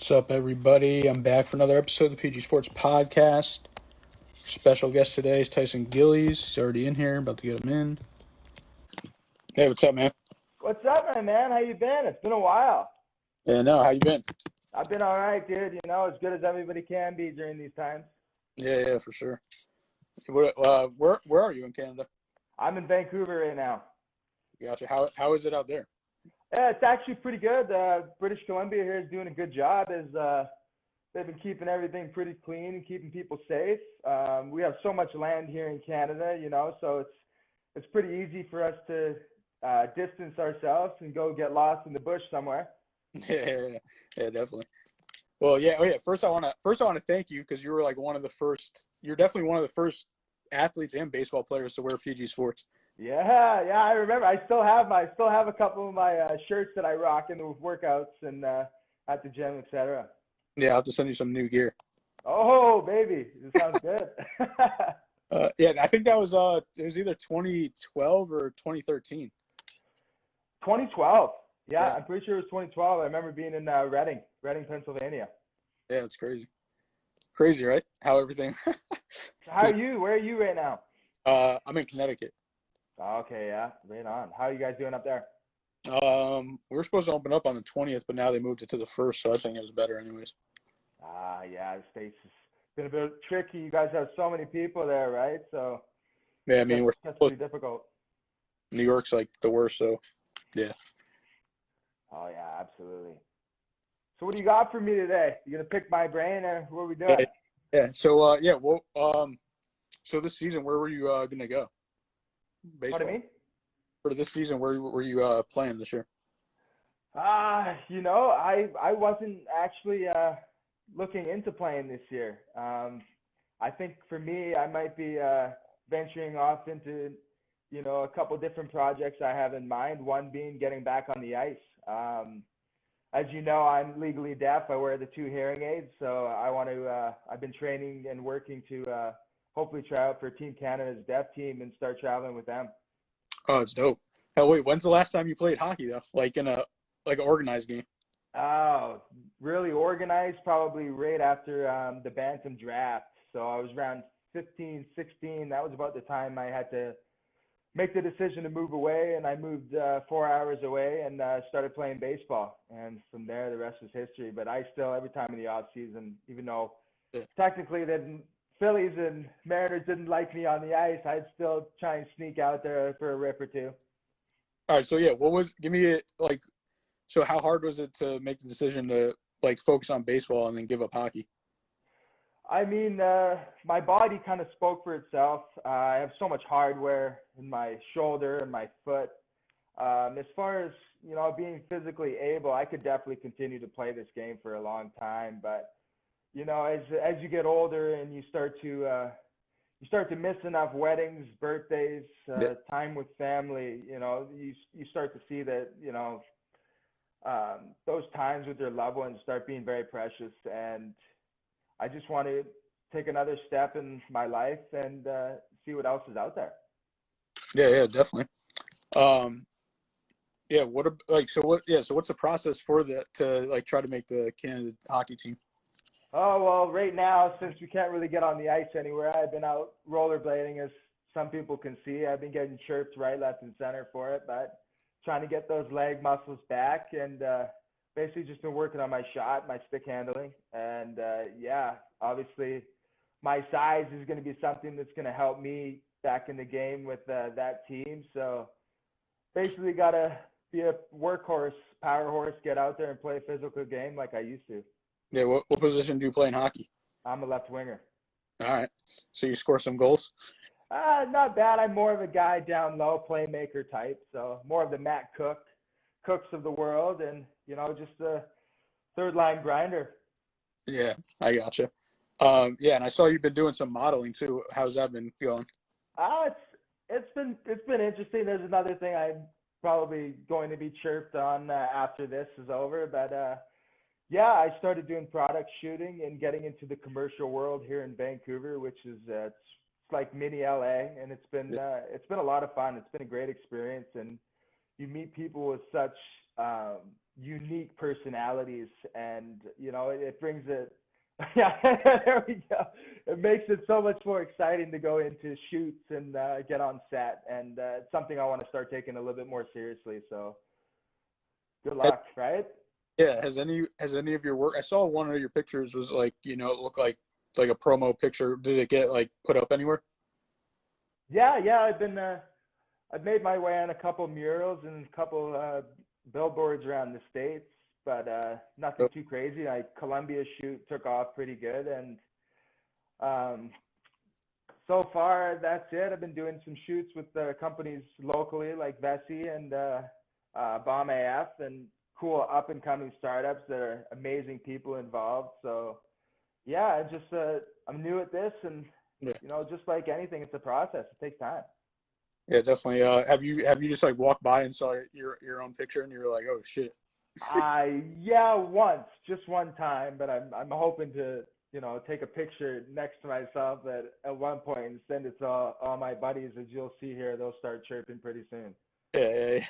What's up, everybody? I'm back for another episode of the PG Sports Podcast. Special guest today is Tyson Gilles. He's already in here, about to get him in. Hey, what's up, man? What's up, my man? How you been? It's been a while. Yeah, no, how you been? I've been all right, dude. As good as everybody can be during these times. Yeah, for sure. Where are you in Canada? I'm in Vancouver right now. Gotcha. How is it out there? Yeah, it's actually pretty good. British Columbia here is doing a good job. They've been keeping everything pretty clean and keeping people safe. We have so much land here in Canada, so it's pretty easy for us to distance ourselves and go get lost in the bush somewhere. Yeah, definitely. Well, yeah. Oh, yeah. First, I want to thank you because you were like one of the first. You're definitely one of the first athletes and baseball players to wear PG Sports. Yeah, I remember. I still have a couple of my shirts that I rock in the workouts and at the gym, etc. Yeah, I'll have to send you some new gear. Oh, baby, this sounds good. Yeah, I think that was it was either 2012 or 2013. 2012. Yeah, Yeah. I'm pretty sure it was 2012. I remember being in Reading, Pennsylvania. Yeah, it's crazy, right? How everything. How are you? Where are you right now? I'm in Connecticut. Okay, yeah, right on. How are you guys doing up there? We were supposed to open up on the 20th, but now they moved it to the 1st, so I think it was better, anyways. Yeah, the States has been a bit tricky. You guys have so many people there, right? So Yeah, I mean, we're that's supposed. pretty difficult. New York's like the worst, so yeah. Oh yeah, absolutely. So what do you got for me today? You gonna pick my brain, or what are we Yeah, doing? yeah. So yeah, well, so this season, where were you gonna go? Pardon Baseball. me? For this season, where were you playing this year? I wasn't actually looking into playing this year. I think for me, I might be venturing off into, a couple different projects I have in mind. One being getting back on the ice. As you know, I'm legally deaf. I wear the two hearing aids, so I want to. I've been training and working to hopefully try out for Team Canada's deaf team and start traveling with them. Oh, it's dope. Hell, wait, when's the last time you played hockey though? Like in a like an organized game? Oh, really organized probably right after the Bantam draft. So I was around 15, 16. That was about the time I had to make the decision to move away, and I moved 4 hours away and started playing baseball. And from there, the rest was history. But I still, every time in the off season, even though Yeah. technically the Phillies and Mariners didn't like me on the ice, I'd still try and sneak out there for a rip or two. All right, so yeah, give me a like. So how hard was it to make the decision to like focus on baseball and then give up hockey? I mean, my body kind of spoke for itself. I have so much hardware in my shoulder and my foot. As far as being physically able, I could definitely continue to play this game for a long time. But as you get older and you start to miss enough weddings, birthdays, Yeah. time with family, you start to see that those times with your loved ones start being very precious. And I just want to take another step in my life and see what else is out there. Yeah, definitely. Um, yeah. So what's the process for that to like try to make the Canada hockey team? Oh, well, right now, since we can't really get on the ice anywhere, I've been out rollerblading, as some people can see. I've been getting chirped right, left, and center for it, but trying to get those leg muscles back and basically just been working on my shot, my stick handling. And yeah, obviously, my size is going to be something that's going to help me back in the game with that team. So basically, got to be a workhorse, power horse, get out there and play a physical game like I used to. Yeah. What position do you play in hockey? I'm a left winger. All right. So you score some goals. Not bad. I'm more of a guy down low, playmaker type. So more of the Cooks of the world, and just a third line grinder. Yeah, I gotcha. Yeah, and I saw you've been doing some modeling too. How's that been going? It's been interesting. There's another thing I'm probably going to be chirped on after this is over, but yeah, I started doing product shooting and getting into the commercial world here in Vancouver, which is it's like mini LA, and it's been a lot of fun. It's been a great experience, and you meet people with such unique personalities, and it brings it. Yeah, there we go. It makes it so much more exciting to go into shoots and get on set, and it's something I want to start taking a little bit more seriously. So good Has, luck, right? yeah, has any of your work? I saw one of your pictures was like, it looked like a promo picture. Did it get like put up anywhere? Yeah. I've made my way on a couple murals and a couple billboards around the states, but nothing Oh, too crazy. Columbia shoot took off pretty good, and um, so far that's it. I've been doing some shoots with companies locally like Vessi and Bomb AF, and cool up and coming startups that are amazing people involved. So yeah, I'm new at this, and yeah, just like anything, it's a process. It takes time. yeah, definitely. Have you just like walked by and saw your own picture and you're like, oh shit? Yeah, once, just one time, but I'm hoping to, take a picture next to myself at one point and send it to all my buddies. As you'll see here, they'll start chirping pretty soon. Yeah.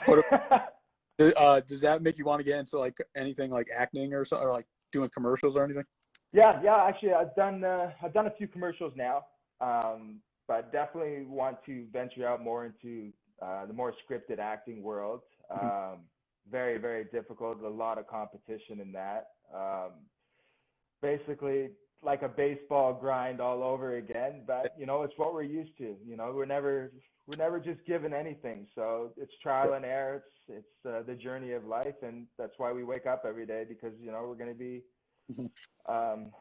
What does that make you want to get into like anything like acting or something, or like doing commercials or anything? Yeah. Actually, I've done a few commercials now, but definitely want to venture out more into the more scripted acting world. Mhm. Very very difficult. A lot of competition in that. Basically, like a baseball grind all over again. But it's what we're used to. We're never just given anything. So it's Yeah. trial and error. It's the journey of life, and that's why we wake up every day, because we're going to be Mhm. um,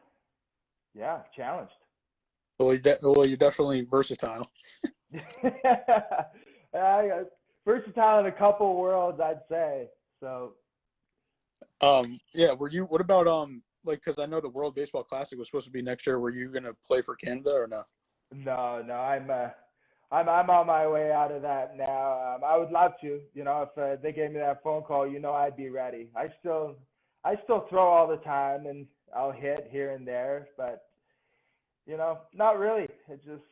yeah, challenged. Well, you're definitely versatile. I, versatile in a couple worlds, I'd say. So Yeah. What about like, because I know the World Baseball Classic was supposed to be next year. Were you gonna play for Canada or no? no, I'm on my way out of that now. I would love to, if they gave me that phone call, I'd be ready. I still throw all the time, and I'll hit here and there, but not really. It just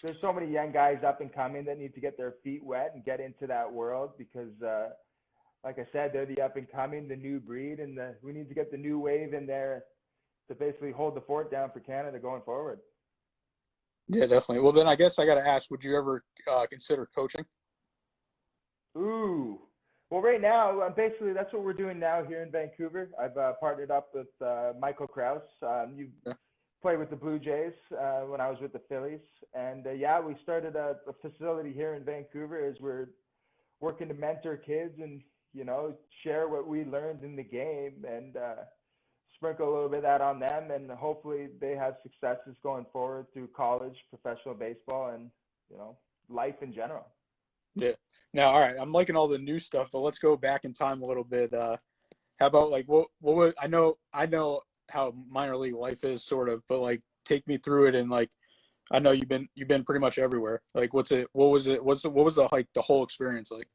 there's so many young guys up and coming that need to get their feet wet and get into that world, because like I said, they're the up and coming, the new breed, and we need to get the new wave in there to basically hold the fort down for Canada going forward. Yeah, definitely. Well, then I guess I got to ask: would you ever consider coaching? Ooh. Well, right now, basically, that's what we're doing now here in Vancouver. I've partnered up with Michael Kraus. You Yeah. played with the Blue Jays when I was with the Phillies. And yeah, we started a facility here in Vancouver as we're working to mentor kids and, share what we learned in the game, and sprinkle a little bit of that on them. And hopefully they have successes going forward through college, professional baseball, and, life in general. Yeah. Now, all right, I'm liking all the new stuff, but let's go back in time a little bit. How about like what was I know how minor league life is sort of, but like take me through it, and like I know you've been pretty much everywhere. Like what was the like the whole experience like?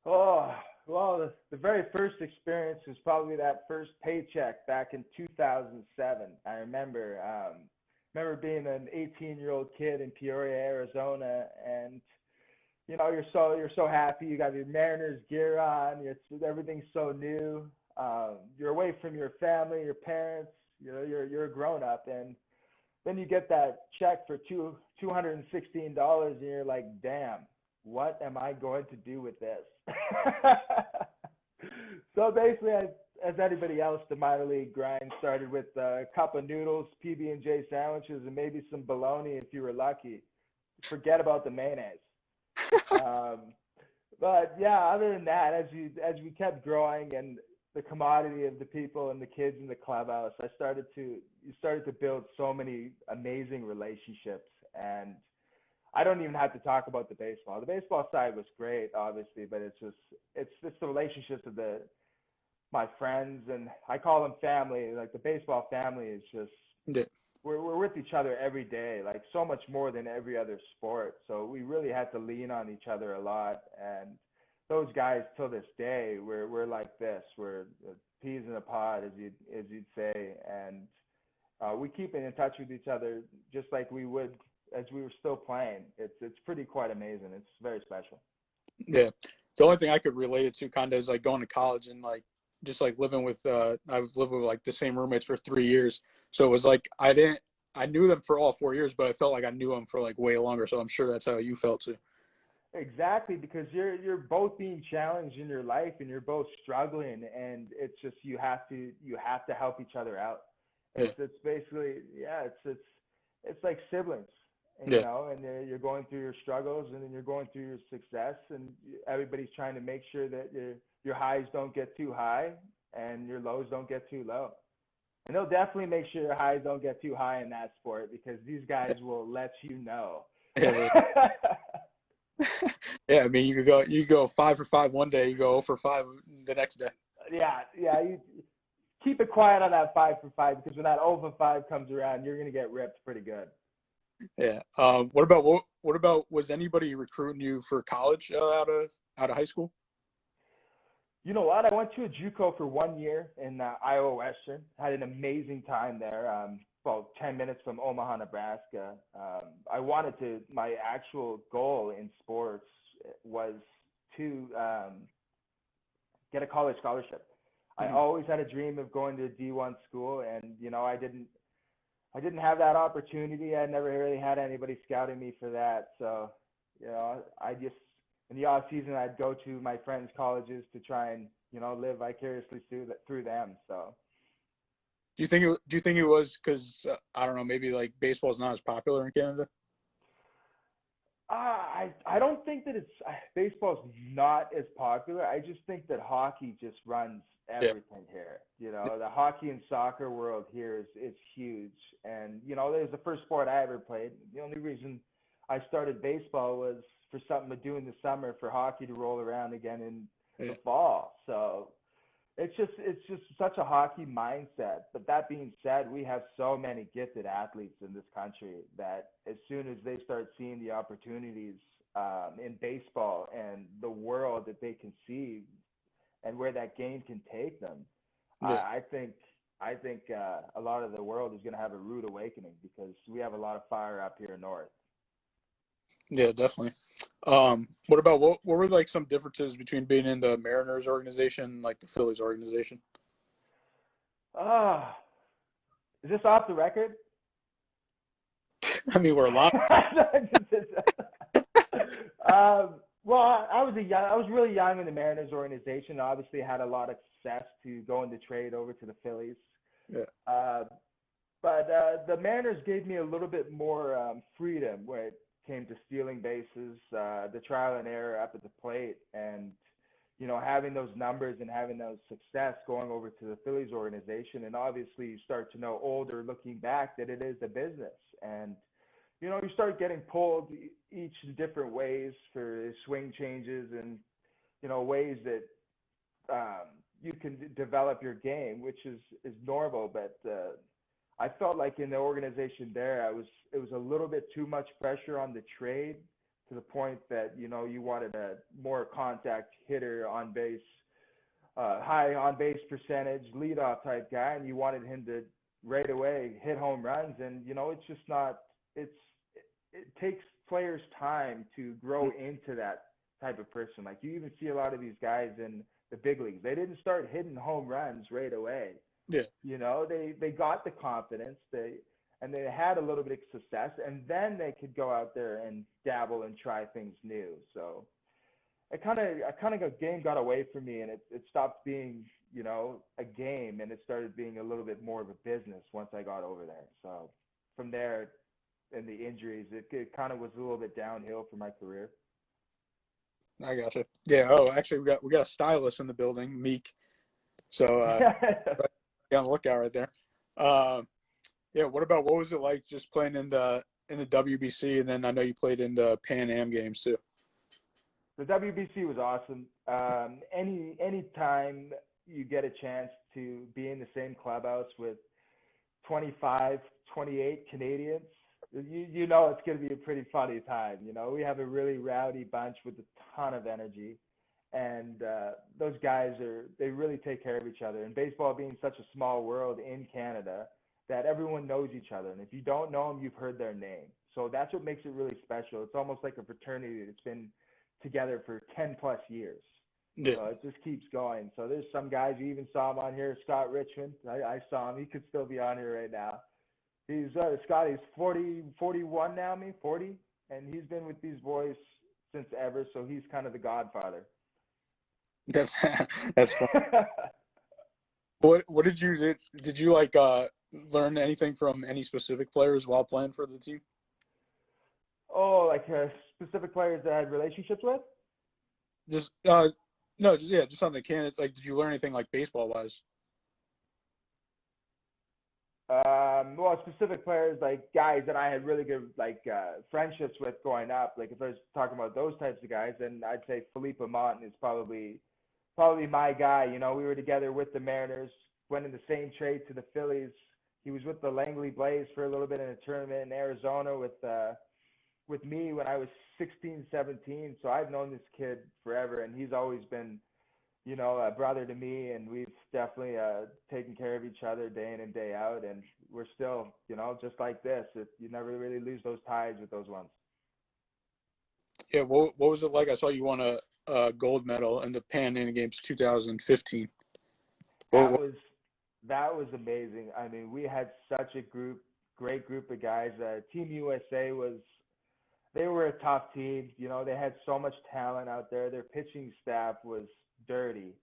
Oh, well, the very first experience was probably that first paycheck back in 2007. I remember being an 18-year-old kid in Peoria, Arizona, and you're so happy. You got your Mariners gear on. Everything's so new. You're away from your family, your parents. You're a grown up, and then you get that check for $216, and you're like, damn, what am I going to do with this? So basically, as anybody else, the minor league grind started with a cup of noodles, PB&J sandwiches, and maybe some bologna if you were lucky. Forget about the mayonnaise. Um, but yeah, other than that, as we kept growing, and the commodity of the people and the kids in the clubhouse, you started to build so many amazing relationships. And I don't even have to talk about the baseball. The baseball side was great, obviously, but it's the relationships of my friends, and I call them family. Like the baseball family is just Yeah. we're with each other every day, like so much more than every other sport. So we really had to lean on each other a lot. And those guys, till this day, we're like this. We're peas in a pod, as you'd say, and we keep in touch with each other just like we would as we were still playing. It's pretty quite amazing. It's very special. Yeah. The only thing I could relate it to kind of is like going to college and like just like living with I've lived with like the same roommates for 3 years. So it was like I knew them for all 4 years, but I felt like I knew them for like way longer. So I'm sure that's how you felt too. Exactly, because you're both being challenged in your life and you're both struggling, and it's just you have to help each other out. Yeah. It's basically, yeah, it's like siblings, and, Yeah. and you're going through your struggles and then you're going through your success, and everybody's trying to make sure that your highs don't get too high and your lows don't get too low. And they'll definitely make sure your highs don't get too high in that sport, because these guys will let you know. Yeah. Yeah. I mean, you could go 5 for 5 one day, you go 0 for 5 the next day. Yeah, yeah. You keep it quiet on that 5 for 5, because when that 0 for 5 comes around, you're gonna get ripped pretty good. Yeah. What about was anybody recruiting you for college out of high school? You know what? I went to a JUCO for 1 year in Iowa Western. Had an amazing time there. About 10 minutes from Omaha, Nebraska. I wanted to. My actual goal in sports was to get a college scholarship. I Mhm. always had a dream of going to a D1 school, and I didn't have that opportunity. I never really had anybody scouting me for that. So, I just in the off season I'd go to my friends' colleges to try and live vicariously through them. So, Do you think it was because I don't know, maybe like baseball's not as popular in Canada? I don't think that it's baseball's not as popular. I just think that hockey just runs Yeah. everything here. The hockey and soccer world here is huge, and it was the first sport I ever played. The only reason I started baseball was for something to do in the summer, for hockey to roll around again in Yeah. the fall. So it's just such a hockey mindset. But that being said, we have so many gifted athletes in this country that as soon as they start seeing the opportunities in baseball and the world that they can see and where that game can take them, Yeah. I think a lot of the world is going to have a rude awakening, because we have a lot of fire up here north. Yeah, definitely. What about what were like some differences between being in the Mariners organization and like the Phillies organization? Ah, is this off the record? I mean, we're a lot. I was really young in the Mariners organization. Obviously, had a lot of success to go into trade over to the Phillies. Yeah. Uh, but the Mariners gave me a little bit more freedom when it came to stealing bases, the trial and error up at the plate, and having those numbers and having those success going over to the Phillies organization. And obviously, you start to know older, looking back, that it is a business, and you start getting pulled each different ways for swing changes, and ways that you can develop your game, which is normal. But I felt like in the organization there, it was a little bit too much pressure on the trade, to the point that you wanted a more contact hitter on base, high on base percentage, leadoff type guy, and you wanted him to right away hit home runs. And it's just not. It's it takes players time to grow into that type of person. Like, you even see a lot of these guys in the big leagues. They didn't start hitting home runs right away. Yeah. They got the confidence, and they had a little bit of success, and then they could go out there and dabble and try things new. So game got away from me, and it stopped being a game, and it started being a little bit more of a business once I got over there. So from there, and the injuries, it kind of was a little bit downhill for my career. I gotcha. Yeah. Oh, actually, we got a stylist in the building, Meek. So be on the lookout right there. Yeah. What was it like just playing in the WBC, and then I know you played in the Pan Am games too. The WBC was awesome. Any time you get a chance to be in the same clubhouse with 25, 28 Canadians, you know it's going to be a pretty funny time. We have a really rowdy bunch with a ton of energy, and those guys they really take care of each other. And baseball being such a small world in Canada, that everyone knows each other, and if you don't know them, you've heard their name. So that's what makes it really special. It's almost like a fraternity that's been together for 10 plus years. Yeah. So it just keeps going. So there's some guys, you even saw him on here, Scott Richmond. I saw him. He could still be on here right now. He's Scott. He's 41 now, 40, and he's been with these boys since ever. So he's kind of the godfather. That's that's fun. What did you like learn anything from any specific players while playing for the team? Oh, like specific players that I had relationships with? Just no, just on the candidates. Like, did you learn anything like baseball wise? Well, specific players like guys that I had really good friendships with growing up. Like if I was talking about those types of guys, then I'd say Philippe Amonte is probably my guy. You know, we were together with the Mariners, went in the same trade to the Phillies. He was with the Langley Blaze for a little bit in a tournament in Arizona with me when I was 16, 17. So I've known this kid forever, and he's always been, you know, a brother to me, and we've definitely taken care of each other day in and day out, and we're still, you know, just like this. You never really lose those ties with those ones. Yeah, what was it like? I saw you won a gold medal in the Pan Am Games 2015. That was amazing. I mean, we had such a great group of guys. Team USA they were a tough team. You know, they had so much talent out there. Their pitching staff was dirty.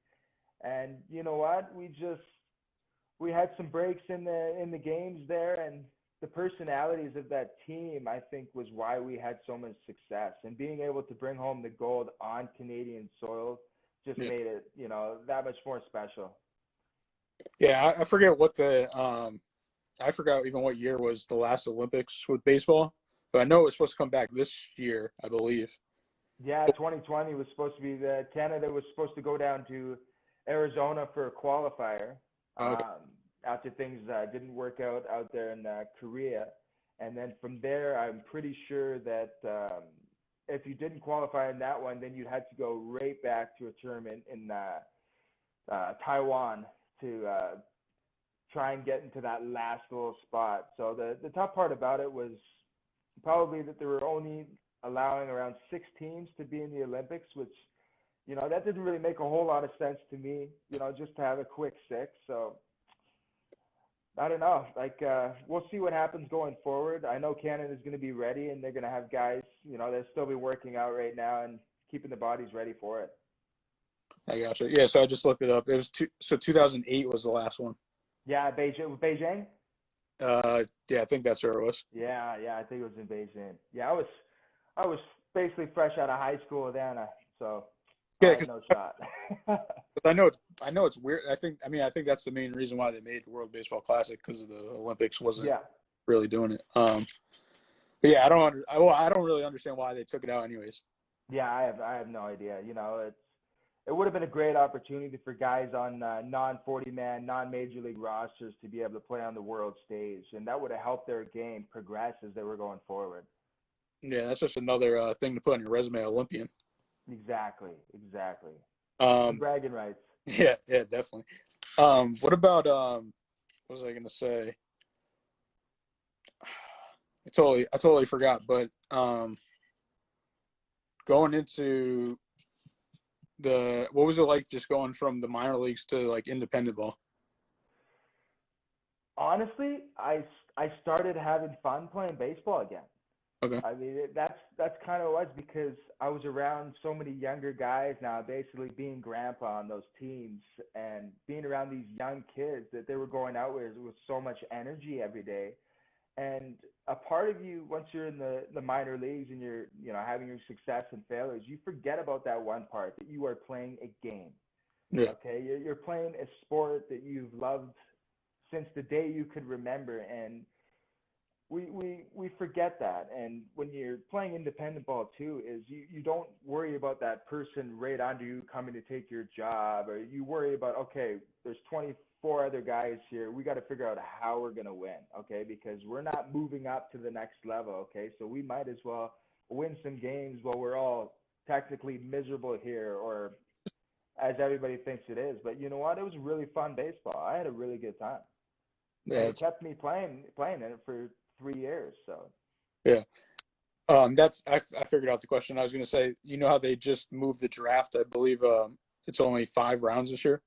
And you know what? We had some breaks in the games there, and the personalities of that team, I think, was why we had so much success. And being able to bring home the gold on Canadian soil just made it, you know, that much more special. Yeah, I forget I forgot even what year was the last Olympics with baseball, but I know it was supposed to come back this year, I believe. Yeah, 2020 was supposed to be Canada was supposed to go down to Arizona for a qualifier. Okay. After things didn't work out there in Korea, and then from there, I'm pretty sure that if you didn't qualify in that one, then you had to go right back to a tournament in Taiwan to try and get into that last little spot. So the tough part about it was probably that there were only allowing around 6 teams to be in the Olympics, which, you know, that didn't really make a whole lot of sense to me, you know, just to have a quick 6. So I don't know. We'll see what happens going forward. I know Canada's going to be ready, and they're going to have guys, you know, they'll still be working out right now and keeping the bodies ready for it. I gotcha. Yeah, so I just looked it up. It was 2008 was the last one. Yeah, Beijing. Yeah, I think that's where it was. Yeah, I think it was in Beijing. Yeah, I was basically fresh out of high school then, so I Yeah, had no shot. I know it's weird. I think that's the main reason why they made the World Baseball Classic, because of the Olympics wasn't really doing it. But yeah, I don't really understand why they took it out anyways. Yeah, I have no idea. You know, it would have been a great opportunity for guys on non-40-man, non-major league rosters to be able to play on the world stage, and that would have helped their game progress as they were going forward. Yeah, that's just another thing to put on your resume, Olympian. Exactly. Some Um, bragging rights. yeah, definitely. What about what was I gonna say? I totally forgot. But going into what was it like just going from the minor leagues to like independent ball? Honestly, I started having fun playing baseball again. Okay. I mean, that's kind of what it was, because I was around so many younger guys now, basically being grandpa on those teams and being around these young kids that they were going out with so much energy every day. And a part of you, once you're in the minor leagues and you're, you know, having your success and failures, you forget about that one part, that you are playing a game. Yeah. Okay, you're playing a sport that you've loved since the day you could remember, and we forget that. And when you're playing independent ball too, is you don't worry about that person right under you coming to take your job, or you worry about, okay, there's 24 other guys here, we got to figure out how we're going to win, okay, because we're not moving up to the next level, okay, so we might as well win some games while we're all technically miserable here, or as everybody thinks it is. But you know what, it was really fun baseball. I had a really good time, Yeah. and it kept me playing in it for 3 years. So yeah. I figured out the question. I was going to say, you know how they just moved the draft? I believe it's only 5 rounds this year,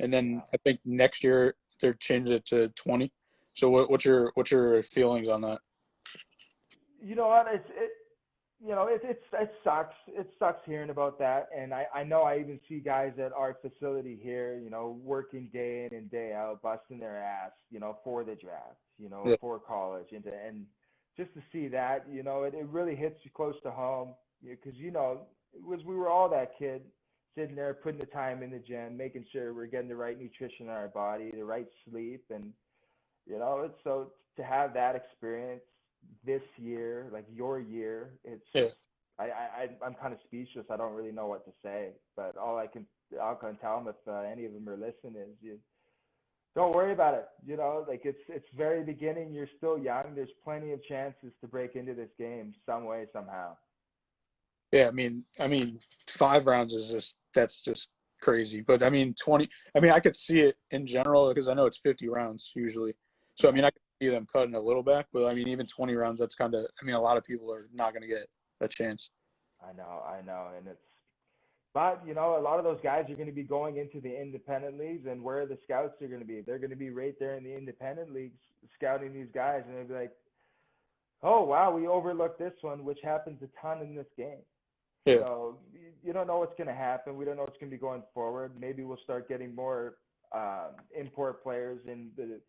and then Yeah. I think next year they're changing it to 20. So what's your feelings on that? You know what? It sucks. It sucks hearing about that. And I know I even see guys at our facility here, working day in and day out, busting their ass, for the draft, Yeah, for college, and just to see that, it really hits you close to home, because it was we were all that kid sitting there putting the time in the gym, making sure we're getting the right nutrition in our body, the right sleep, and it's so to have that experience this year, like your year, yeah, I'm kind of speechless. I don't really know what to say, but I'll can tell them if any of them are listening is you don't worry about it. Like it's very beginning. You're still young. There's plenty of chances to break into this game some way somehow. yeah. I mean, 5 rounds is that's just crazy. But I mean, 20. I mean, I could see it in general because I know it's 50 rounds usually. So I Yeah, mean, I could see them cutting a little back. But I mean, even 20 rounds, that's kind of. I mean, a lot of people are not going to get a chance. I know, and it's. But a lot of those guys are going to be going into the independent leagues, and where the scouts are going to be, they're going to be right there in the independent leagues scouting these guys, and they'll be like, "Oh wow, we overlooked this one," which happens a ton in this game. Yeah, So you don't know what's going to happen. We don't know what's going to be going forward. Maybe we'll start getting more import players in the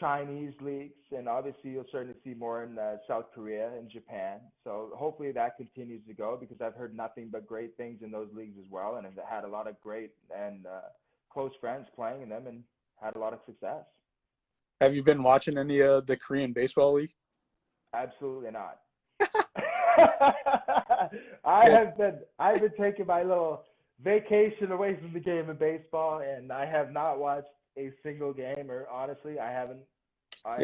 Chinese leagues, and obviously you'll start to see more in South Korea and Japan. So hopefully that continues to go because I've heard nothing but great things in those leagues as well, and have had a lot of great and close friends playing in them and had a lot of success. have you been watching any of the Korean baseball league? Absolutely not. Yeah, I've been taking my little vacation away from the game of baseball, and I have not watched a single game, or honestly, I yeah,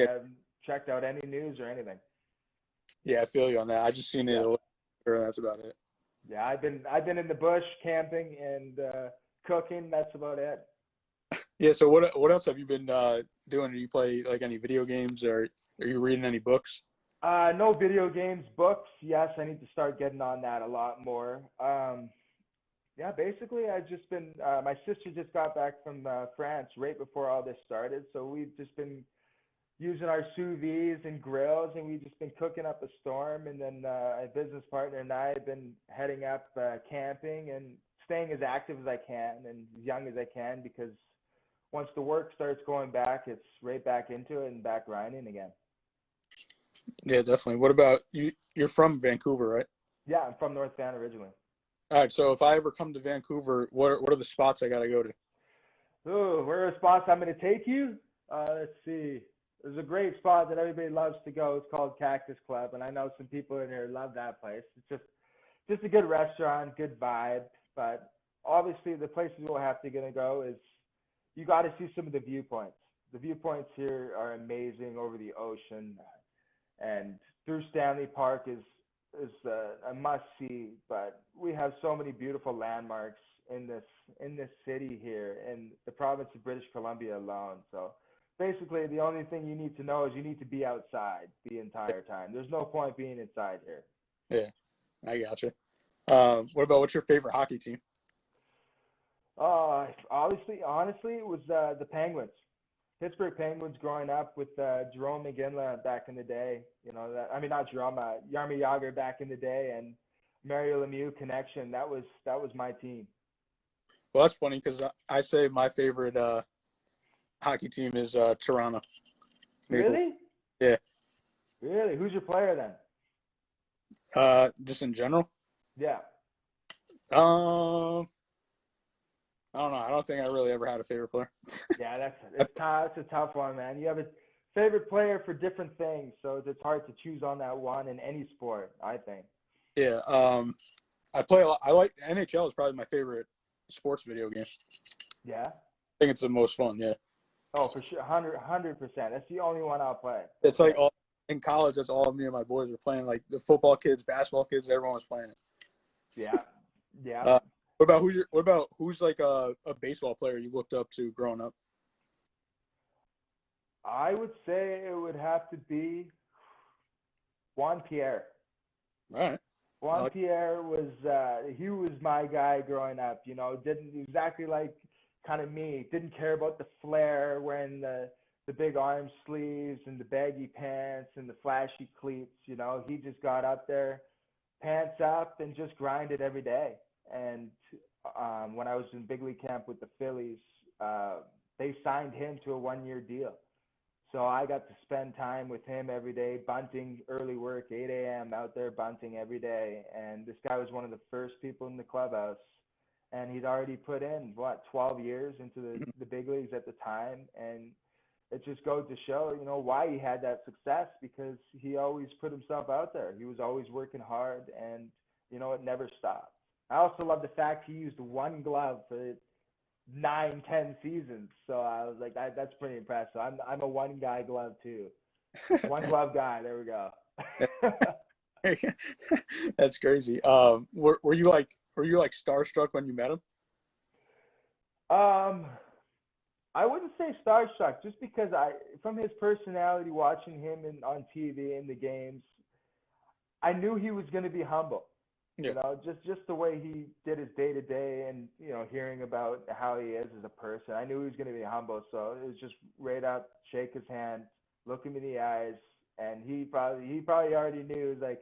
haven't checked out any news or anything. yeah. I feel you on that. I just seen it a Yeah, little bit, and that's about it. yeah. I've been in the bush camping and cooking. That's about it. Yeah. So what else have you been doing? Do you play like any video games or are you reading any books? No video games, books. Yes, I need to start getting on that a lot more. Yeah, basically, I've just been. My sister just got back from France right before all this started, so we've just been using our sous vides and grills, and we've just been cooking up a storm. And then a business partner and I have been heading up camping and staying as active as I can and as young as I can because once the work starts going back, it's right back into it and back grinding again. Yeah, definitely. What about you? You're from Vancouver, right? Yeah, I'm from North Van originally. All right. So if I ever come to Vancouver, what are the spots I got to go to? Ooh, where are spots I'm going to take you? Let's see. There's a great spot that everybody loves to go. It's called Cactus Club, and I know some people in here love that place. It's just a good restaurant, good vibe. But obviously, the places we'll have to gonna go is you got to see some of the viewpoints. The viewpoints here are amazing over the ocean, and through Stanley Park is a must see. But we have so many beautiful landmarks in this city here in the province of British Columbia alone. So basically, the only thing you need to know is you need to be outside the entire time. There's no point being inside here. Yeah, I gotcha. What about what's your favorite hockey team? Obviously, honestly, it was the Penguins. Pittsburgh Penguins growing up with Jerome McGinley back in the day. I mean not Jerome, Yarmy Yager back in the day, and Mario Lemieux connection. That was my team. Well, that's funny because I say my favorite hockey team is Toronto Maple. Really? Yeah. Really? Who's your player then? Just in general. Yeah. Um, I don't know. I don't think I really ever had a favorite player. Yeah, it's a tough one, man. You have a favorite player for different things, so it's hard to choose on that one in any sport, I think. Yeah. I play a lot. I like NHL is probably my favorite sports video game. Yeah. I think it's the most fun. Yeah. Oh, for sure, 100%. That's the only one I'll play for It's like sure. all in college. That's all me and my boys were playing. Like the football kids, basketball kids, everyone was playing it. Yeah. Yeah. Uh, what about who's like a baseball player you looked up to growing up? I would say it would have to be Juan Pierre. All right. I Juan like, Pierre was he was my guy growing up. You know, didn't exactly like kind of me. Didn't care about the flair, wearing the big arm sleeves and the baggy pants and the flashy cleats. You know, he just got up there, pants up, and just grinded every day. And when I was in big league camp with the Phillies, they signed him to a 1 year deal. So I got to spend time with him every day, bunting early work, 8 a.m. out there bunting every day. And this guy was one of the first people in the clubhouse. And he'd already put in, what, 12 years into the big leagues at the time. And it just goes to show, you know, why he had that success, because he always put himself out there. He was always working hard, and, you know, it never stopped. I also love the fact he used one glove for 9, 10 seasons. So I was like, that's pretty impressive. I'm a one guy glove too. One glove guy. There we go. that's crazy. Were you like starstruck when you met him? um, I wouldn't say starstruck, just because from his personality, watching him on TV in the games, I knew he was going to be humble. Yeah. You know, just the way he did his day to day, and you know, hearing about how he is as a person, I knew he was going to be humble. So it was just right up, shake his hand, look him in the eyes, and he probably already knew, like,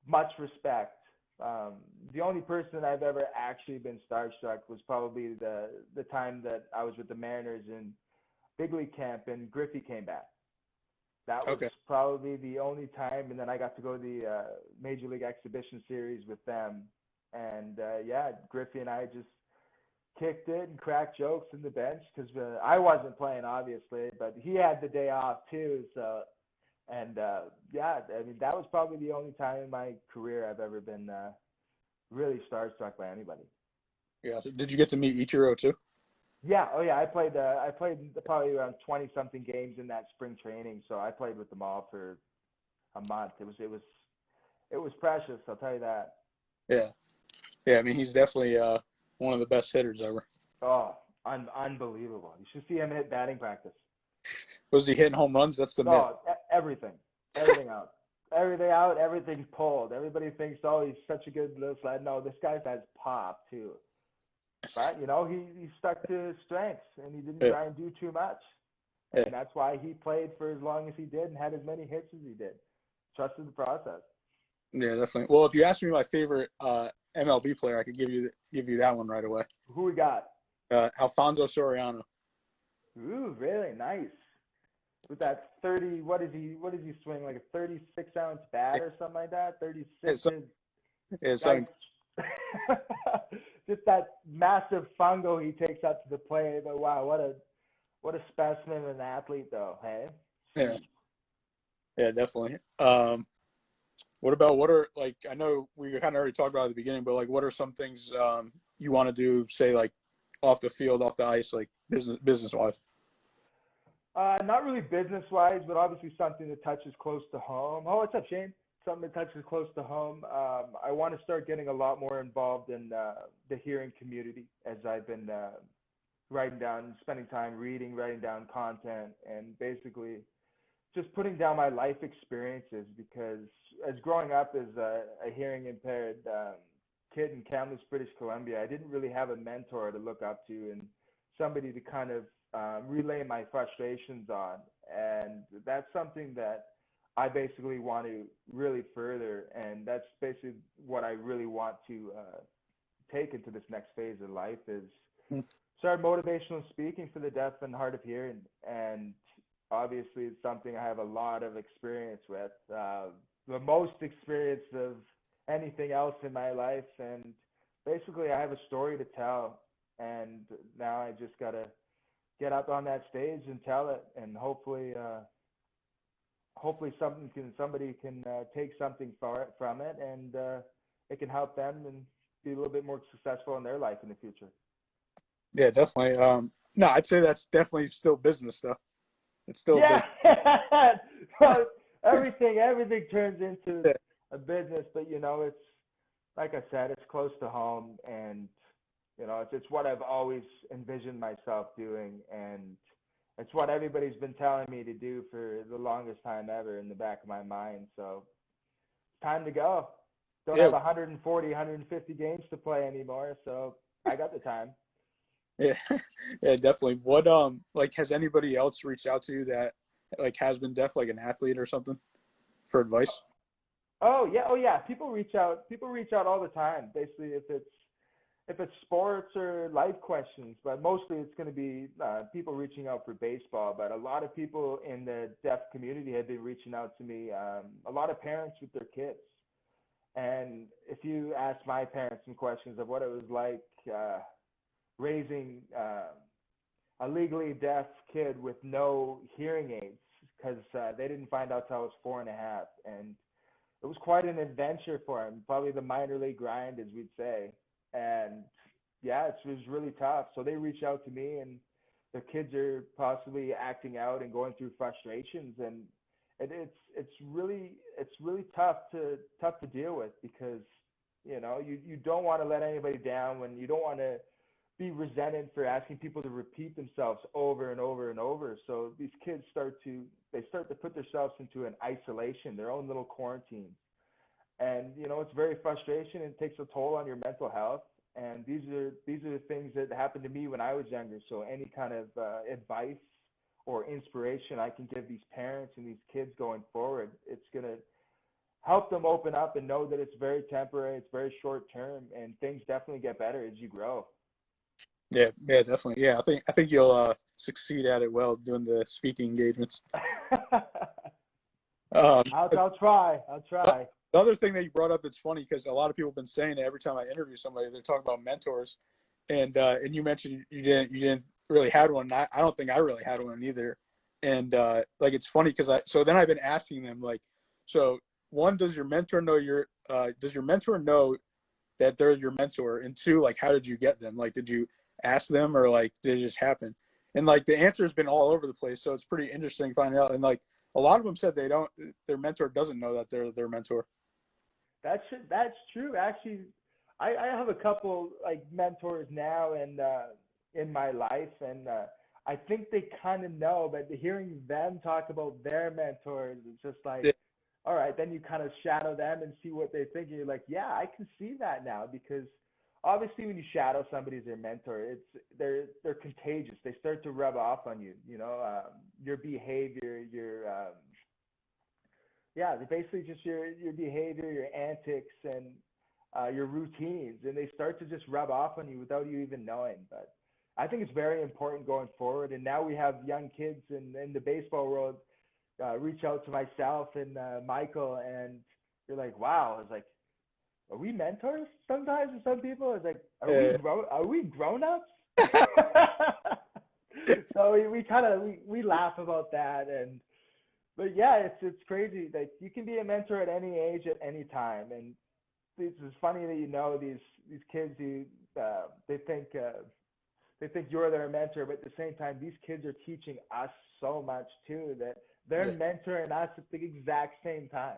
much respect. The only person I've ever actually been starstruck was probably the time that I was with the Mariners in big league camp, and Griffey came back. That was Okay. probably the only time, and then I got to go to the Major League Exhibition Series with them, and yeah, Griffey and I just kicked it and cracked jokes in the bench, because I wasn't playing obviously, but he had the day off too, so. And yeah, I mean, that was probably the only time in my career I've ever been really starstruck by anybody. Yeah. So did you get to meet Ichiro too? Yeah, oh yeah, I played probably around 20 something games in that spring training, so I played with them all for a month. It was precious, I'll tell you that. Yeah. Yeah. I mean, he's definitely one of the best hitters ever. Oh, unbelievable. You should see him hit batting practice. Was he hitting home runs? That's the myth. Oh, everything, everything out, everything out, everything pulled. Everybody thinks, oh, he's such a good little sled. No, this guy has pop too. But you know, he stuck to his strengths, and he didn't Yeah. try and do too much. Yeah. And that's why he played for as long as he did and had as many hits as he did. Trusted the process. Yeah. Definitely. Well, if you ask me my favorite MLB player, I could give you that one right away. Who we got? Alfonso Soriano. Ooh, really nice. With that 30, what does he swing, like a 36-ounce bat or something like that? 36 It's, is it's like just that massive fungo he takes up to the plate. But wow, what a specimen of an athlete though, hey? yeah. Jeez. Yeah. Definitely. What are, like, I know we kind of already talked about at the beginning, but like, what are some things you want to do, say, like, off the field, off the ice, like business wise? Not really business wise, but obviously something that touches close to home. Oh, what's up, Shane? Something that touches close to home. I want to start getting a lot more involved in the hearing community, as I've been writing down, spending time reading, writing down content, and basically just putting down my life experiences. Because as growing up as a hearing impaired kid in Kamloops, British Columbia, I didn't really have a mentor to look up to, and somebody to kind of relay my frustrations on. And that's something that I basically want to really further. And that's basically what I really want to take into this next phase of life, is start motivational speaking for the deaf and hard of hearing. And obviously, it's something I have a lot of experience with, the most experience of anything else in my life. And basically, I have a story to tell. And now I just got to get up on that stage and tell it. And hopefully somebody can take something from it, and it can help them and be a little bit more successful in their life in the future. Yeah, definitely. No, I'd say that's definitely still business stuff. It's still Yeah. business. So everything turns into Yeah, a business, but you know, it's like I said, it's close to home, and you know, it's what I've always envisioned myself doing, and it's what everybody's been telling me to do for the longest time ever in the back of my mind. So time to go. Don't Yeah, have 140, 150 games to play anymore, so I got the time. yeah, yeah, definitely. What like has anybody else reached out to you that like has been deaf, like an athlete or something, for advice? Oh yeah. People reach out. People reach out all the time. Basically, if it's sports or life questions, but mostly it's going to be people reaching out for baseball. But a lot of people in the deaf community have been reaching out to me. A lot of parents with their kids. And if you ask my parents some questions of what it was like raising a legally deaf kid with no hearing aids, because they didn't find out till I was 4.5, and it was quite an adventure for him. Probably the minor league grind, as we'd say. And yeah, it was really tough. So they reached out to me, and their kids are possibly acting out and going through frustrations, and it's really tough to deal with, because you don't want to let anybody down, when you don't want to be resented for asking people to repeat themselves over and over and over. So these kids start to put themselves into an isolation, their own little quarantine. And it's very frustration, and it takes a toll on your mental health. And these are the things that happened to me when I was younger. So any kind of advice or inspiration I can give these parents and these kids going forward, it's gonna help them open up and know that it's very temporary, it's very short term, and things definitely get better as you grow. Yeah, yeah, definitely. Yeah, I think you'll succeed at it well doing the speaking engagements. Um, I'll try. I'll but try. the other thing that you brought up, it's funny because a lot of people have been saying it every time I interview somebody, they're talking about mentors, and you mentioned you didn't really had one. I don't think I really had one either, and like it's funny because so then I've been asking them like, so one, does your mentor know that they're your mentor, and two, like how did you get them? Like did you ask them, or like did it just happen? And like the answer has been all over the place, so it's pretty interesting finding out. And like a lot of them said their mentor doesn't know that they're their mentor. That's true. Actually, I have a couple like mentors now, and in my life, and I think they kind of know. But hearing them talk about their mentors, it's just like, Yeah, all right, then you kind of shadow them and see what they think. And you're like, yeah, I can see that now, because obviously when you shadow somebody as their mentor, they're contagious. They start to rub off on you. Your behavior, your yeah, basically just your behavior, your antics, and your routines, and they start to just rub off on you without you even knowing. But I think it's very important going forward. And now we have young kids in the baseball world reach out to myself and Michael, and you're like, wow. I was like, are we mentors sometimes to some people? I was like, yeah, are we grown ups? So we kind of we laugh about that. And but yeah, it's crazy that you can be a mentor at any age, at any time. And it's funny that these kids who they think you're their mentor, but at the same time, these kids are teaching us so much too, that they're yeah, mentoring us at the exact same time.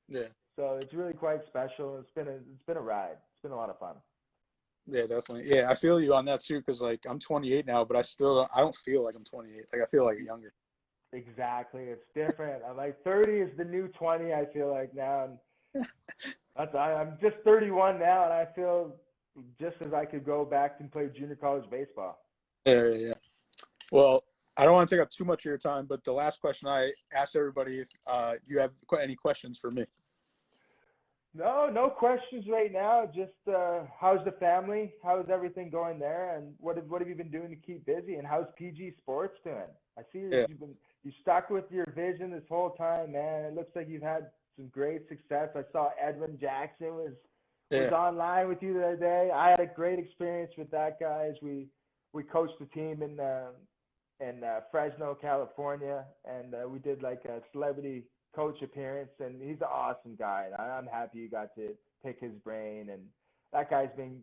yeah, So it's really quite special. It's been a ride. It's been a lot of fun. yeah, definitely. Yeah, I feel you on that too, because like I'm 28 now, but I don't feel like I'm 28. Like I feel like younger. Exactly. It's different. I'm like 30 is the new 20. I feel like now, and I'm just 31 now, and I feel just as I could go back and play junior college baseball. Yeah, yeah, yeah. Well, I don't want to take up too much of your time, but the last question I asked everybody, if you have any questions for me. No, no questions right now. Just how's the family? How's everything going there? And what have you been doing to keep busy? And how's PG Sports doing? I see Yeah, you stuck with your vision this whole time, man. It looks like you've had some great success. I saw Edwin Jackson was yeah, online with you the other day. I had a great experience with that guy as we coached the team in Fresno, California, and we did like a celebrity coach appearance. And he's an awesome guy. And I'm happy you got to pick his brain. And that guy's been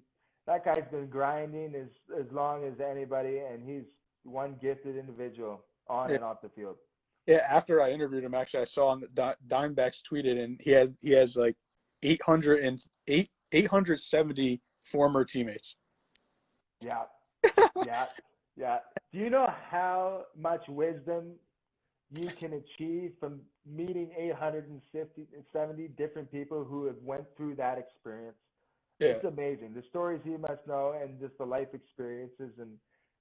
that guy's been grinding as long as anybody, and he's one gifted individual on yeah. and off the field. Yeah, after I interviewed him, actually, I saw on the Dimebacks tweeted, and he has like 870 former teammates. Yeah, yeah, yeah. Do you know how much wisdom you can achieve from meeting 850 70 different people who have went through that experience. Yeah, It's amazing. The stories he must know and just the life experiences and,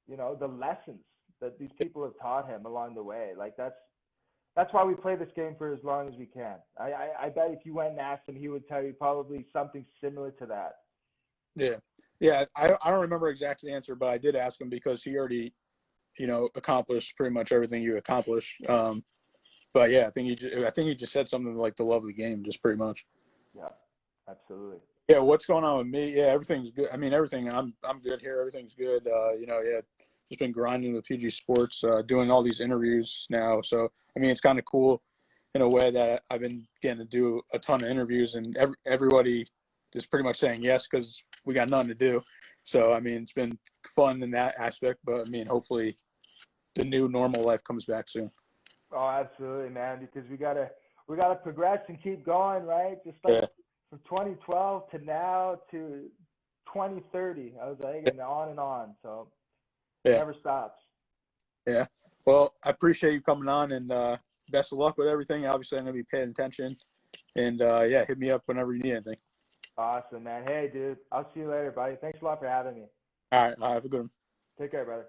the lessons that these people have taught him along the way. Like that's why we play this game for as long as we can. I bet if you went and asked him, he would tell you probably something similar to that. yeah, yeah. I don't remember exact answer, but I did ask him because he already, accomplished pretty much everything you accomplished. But yeah, I think he just said something like the love of the game, just pretty much. Yeah, absolutely. Yeah, what's going on with me? Yeah, everything's good. I mean, everything. I'm good here. Everything's good. Yeah, just been grinding with PG Sports, doing all these interviews now. So I mean, it's kind of cool in a way that I've been getting to do a ton of interviews, and everybody is pretty much saying yes because we got nothing to do. So I mean, it's been fun in that aspect. But I mean, hopefully, the new normal life comes back soon. Oh, absolutely, man. Because we gotta progress and keep going, right? Just like Yeah, from 2012 to now to 2030. I was like, and on and on. So yeah, never stops. yeah. Well, I appreciate you coming on, and best of luck with everything. Obviously, I'm gonna be paying attention, and yeah, hit me up whenever you need anything. Awesome, man. Hey, dude. I'll see you later, buddy. Thanks a lot for having me. All right, have a good one. Take care, brother.